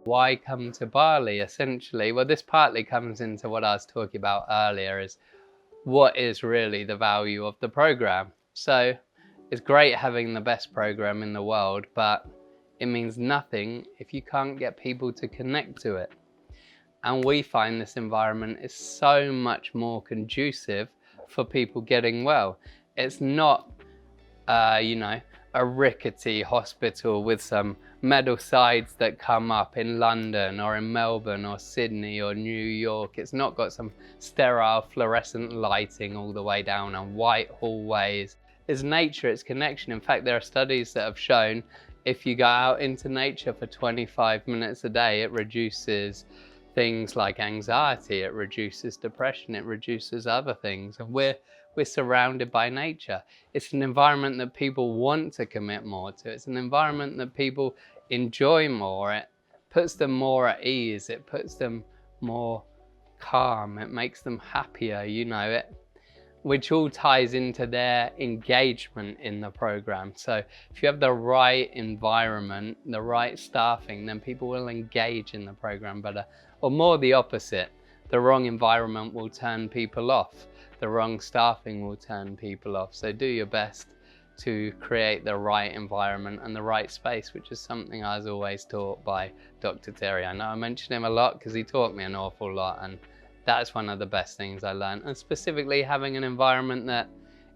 Why come to Bali, essentially? Well, this partly comes into what I was talking about earlier, is what is really the value of the program. So it's great having the best program in the world, but it means nothing if you can't get people to connect to it. And we find this environment is so much more conducive for people getting well. It's not, a rickety hospital with some metal sides that come up in London or in Melbourne or Sydney or New York. It's not got some sterile fluorescent lighting all the way down and white hallways. It's nature, it's connection. In fact, there are studies that have shown if you go out into nature for 25 minutes a day, it reduces things like anxiety, it reduces depression, it reduces other things. And we're surrounded by nature. It's an environment that people want to commit more to. It's an environment that people enjoy more. It puts them more at ease. It puts them more calm. It makes them happier, which all ties into their engagement in the program. So if you have the right environment, the right staffing, then people will engage in the program better. Or more the opposite, the wrong environment will turn people off. The wrong staffing will turn people off. So do your best to create the right environment and the right space, which is something I was always taught by Dr. Terry. I know I mention him a lot because he taught me an awful lot, and that's one of the best things I learned. And specifically having an environment that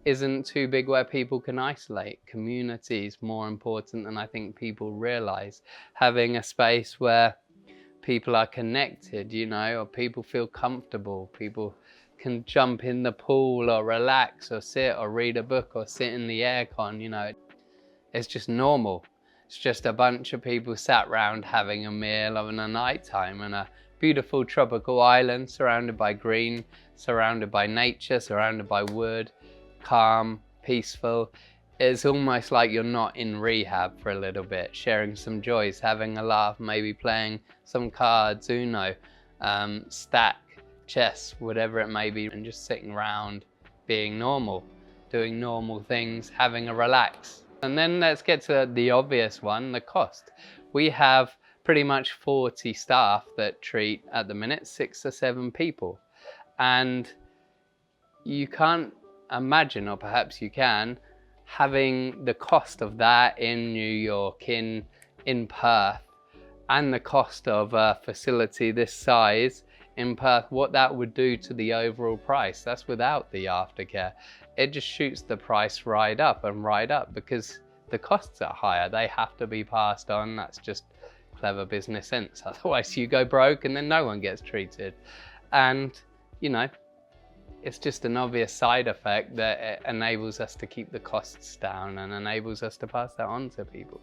isn't too big where people can isolate. Community is more important than I think people realize. Having a space where people are connected, or people feel comfortable, people can jump in the pool or relax or sit or read a book or sit in the aircon, it's just normal. It's just a bunch of people sat around having a meal on a night time on a beautiful tropical island, surrounded by green, surrounded by nature, surrounded by wood, calm, peaceful. It's almost like you're not in rehab for a little bit, sharing some joys, having a laugh, maybe playing some cards, Uno, stack, chess, whatever it may be, and just sitting around being normal, doing normal things, having a relax. And then let's get to the obvious one, the cost. We have pretty much 40 staff that treat, at the minute, 6 or 7 people. And you can't imagine, or perhaps you can, having the cost of that in New York, in Perth, and the cost of a facility this size in Perth, what that would do to the overall price. That's without the aftercare. It just shoots the price right up and right up because the costs are higher. They have to be passed on. That's just clever business sense. Otherwise you go broke and then no one gets treated. And, it's just an obvious side effect that it enables us to keep the costs down and enables us to pass that on to people.